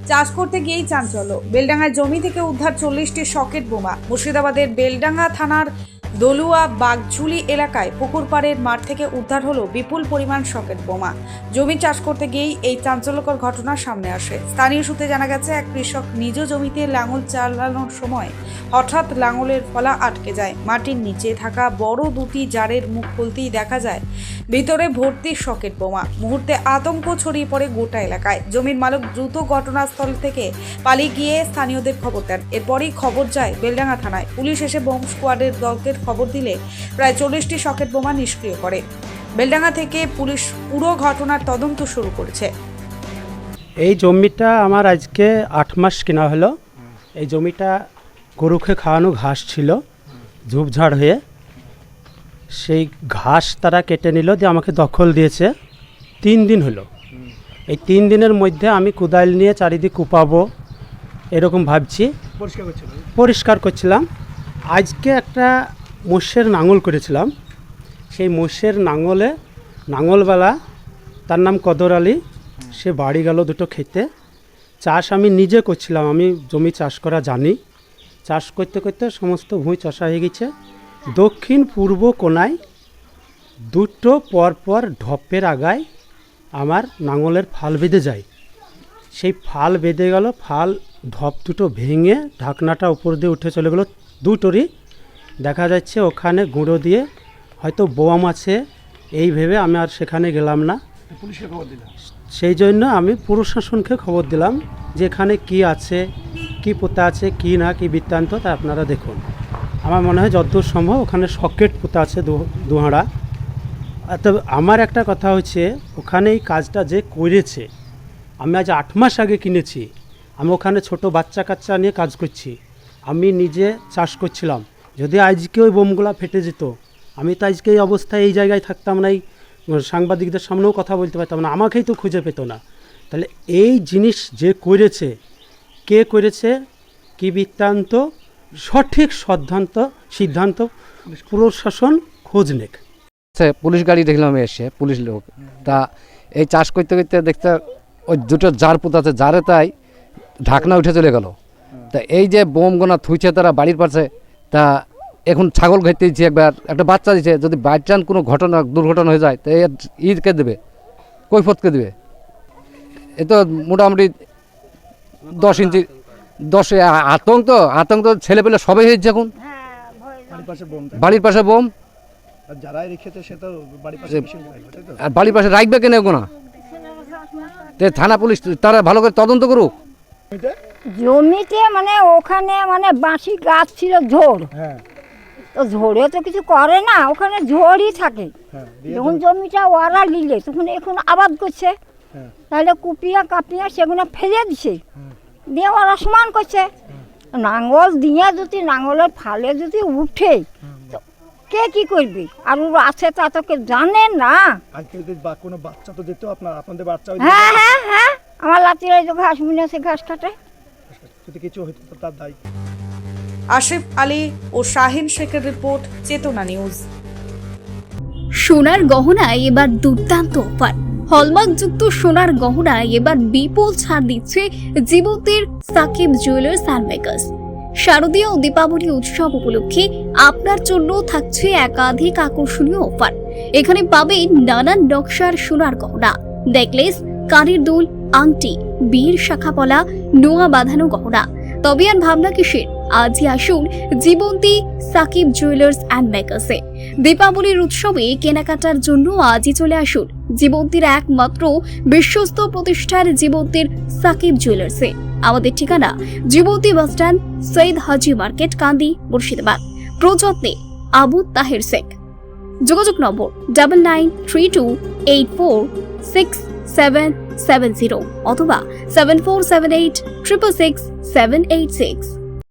চাষ করতে গিয়েই চাঞ্চল্য। বেলডাঙ্গার জমি থেকে উদ্ধার 40টি সকেট বোমা। মুর্শিদাবাদের বেলডাঙ্গা থানার দলুয়া বাগঝুলি এলাকায় পুকুর পাড়ের মাঠ থেকে উদ্ধার হলো বিপুল পরিমাণ সকেট বোমা। জমি চাষ করতে গিয়েই এই চাঞ্চল্যকর ঘটনা সামনে আসে। স্থানীয় সূত্রে জানা গেছে, এক কৃষক নিজ জমিতে লাঙল চালানোর সময় হঠাৎ লাঙলের ফলা আটকে যায়। মাটির নিচে থাকা বড় দুটি জারের মুখ খুলতেই দেখা যায় ভিতরে ভর্তি সকেট বোমা। মুহূর্তে আতঙ্ক ছড়িয়ে পড়ে গোটা এলাকায়। জমির মালিক দ্রুত ঘটনাস্থল থেকে পালিয়ে গিয়ে স্থানীয়দের খবর দেন। এরপরই খবর যায় বেলডাঙ্গা থানায়। পুলিশ এসে বোম স্কোয়াডের দলকে খবর দিলে প্রায় 40টি সকেট বোমা নিষ্ক্রিয় করে। বেলডাঙ্গা থেকে পুলিশ পুরো ঘটনার তদন্ত শুরু করেছে। এই জমিটা আমার আজকে 8 মাস কেনা হলো। এই জমিটা গরুকে খাওয়ানো ঘাস ছিল, ঝোপঝাড় হয়ে সেই ঘাস তারা কেটে নিল, দিয়ে আমাকে দখল দিয়েছে। 3 দিন হলো। এই 3 দিনের মধ্যে আমি কোদাল নিয়ে চারিদিক কুপাবো এরকম ভাবছি, পরিষ্কার করছিলাম। আজকে একটা মোষের নাঙল করেছিলাম। সেই মোষের নাঙলওয়ালা, তার নাম কদর আলী, সে বাড়ি গেল দুটো খেতে। চাষ আমি নিজে করছিলাম, আমি জমি চাষ করা জানি। চাষ করতে করতে সমস্ত ভুঁই চষা হয়ে গেছে। দক্ষিণ পূর্ব কোণায় দুটো পরপর ঢপের আগায় আমার নাঙলের ফাল বেঁধে যায়। সেই ফাল বেঁধে গেল, ফাল ঢপ দুটো ভেঙে ঢাকনাটা উপর দিয়ে উঠে চলে গেলো দুটোরই। দেখা যাচ্ছে ওখানে গুঁড়ো দিয়ে হয়তো বোম আছে, এই ভেবে আমি আর সেখানে গেলাম না। পুলিশকে খবর দিলাম। সেই জন্য আমি প্রশাসনকে খবর দিলাম যে এখানে কী আছে, কি পোতা আছে, কি না, কি বৃত্তান্ত, তা আপনারা দেখুন। আমার মনে হয় যতদূর সম্ভব ওখানে সকেট পোতা আছে দুহাড়া। তবে আমার একটা কথা হচ্ছে, ওখানে এই কাজটা যে করেছে, আমি আজ 8 মাস আগে কিনেছি। আমি ওখানে ছোট বাচ্চা কাচ্চা নিয়ে কাজ করছি, আমি নিজে চাষ করছিলাম। যদি আজকে ওই বোমগুলা ফেটে যেত, আমি তো আজকে এই অবস্থায় এই জায়গায় থাকতাম না, এই সাংবাদিকদের সামনেও কথা বলতে পারতাম না, আমাকেই তো খুঁজে পেত না। তাহলে এই জিনিস যে করেছে, কে করেছে, কি বৃত্তান্ত, সঠিক সিদ্ধান্ত প্রশাসন খোঁজ নেক। পুলিশ গাড়ি দেখলাম এসে, পুলিশ লোক। তা এই চাষ করতে করতে দেখতে ওই দুটো জার পুঁতাছে, জারে তাই ঢাকনা উঠে চলে গেল। তা এই যে বোম গোনা থুইছে তারা বাড়ির পাশে, তা এখন ছাগল ঘাইতে দিচ্ছে, একবার একটা বাচ্চা দিচ্ছে। যদি বাই চান্স কোনো দুর্ঘটনা হয়ে যায়, তো ঈদকে দেবে, কৈফতকে দেবে। এ তো মোটামুটি 10 ইঞ্চি 10 আতঙ্ক তো ছেলে পেলে সবাই হয়েছে এখন। বাড়ির পাশে বোম, আর বাড়ির পাশে রাখবে কেন গোনা? থানা পুলিশ তারা ভালো করে তদন্ত করুক। জমিতে মানে ওখানে মানে বাঁশি গাছ ছিল, ঝোড়। তো ঝোড়ে তো কিছু করে না, ওখানে ঝোড়ই থাকে। যখন জমিটা ওরা নিলে তখন এখন আবাদ করছে, তাহলে কুপিয়া কাপিয়া সেগুলো ফেলে দিছে, দিয়ে ওরা সমান করছে। নাঙ্গল দিয়ে যদি নাঙ্গলের ফালে যদি উঠে, তো কে কি করবে? আর ওরা আছে তা তো কেউ জানে না। হ্যাঁ হ্যাঁ হ্যাঁ, আমার লাতিরা যে ঘাস মিনেছে, ঘাস কাটে। আশিফ আলী ও শাহিন শেখের রিপোর্ট, চেতনা নিউজ। সোনার গহনায় এবার দুর্দান্ত অফার। হলমার্কযুক্ত সোনার গহনায় এবার বিপুল ছাড় দিচ্ছে জীবন্তীর সাকিব জুয়েলার্স অ্যান্ড মেকার্স। শারদীয় ও দীপাবলি উৎসব উপলক্ষে আপনার জন্য থাকছে একাধিক আকর্ষণীয় অফার। এখানে পাবেন নানান নকশার সোনার গহনা, নেকলেস, কানের দুল, আংটি, বীর শাখাপলা, নোয়া বাঁধানো গহনা। তবে আর ভাবনা কিসের? আজই আসুন জীবন্তী সাকিব জুয়েলার্স অ্যান্ড মেকার্সে। দীপাবলির উৎসবে কেনাকাটার জন্য আজই চলে আসুন জীবন্তীর একমাত্র বিশ্বস্ত প্রতিষ্ঠান জীবন্তীর সাকিব জুয়েলার্সে। আমাদের ঠিকানা জীবন্তী বাসস্ট্যান্ড, সৈয়দ হাজি মার্কেট, কান্দি, মুর্শিদাবাদ। প্রযত্নে আবু তাহের শেখ। যোগাযোগ নম্বর 9932846770 অথবা 7478666786।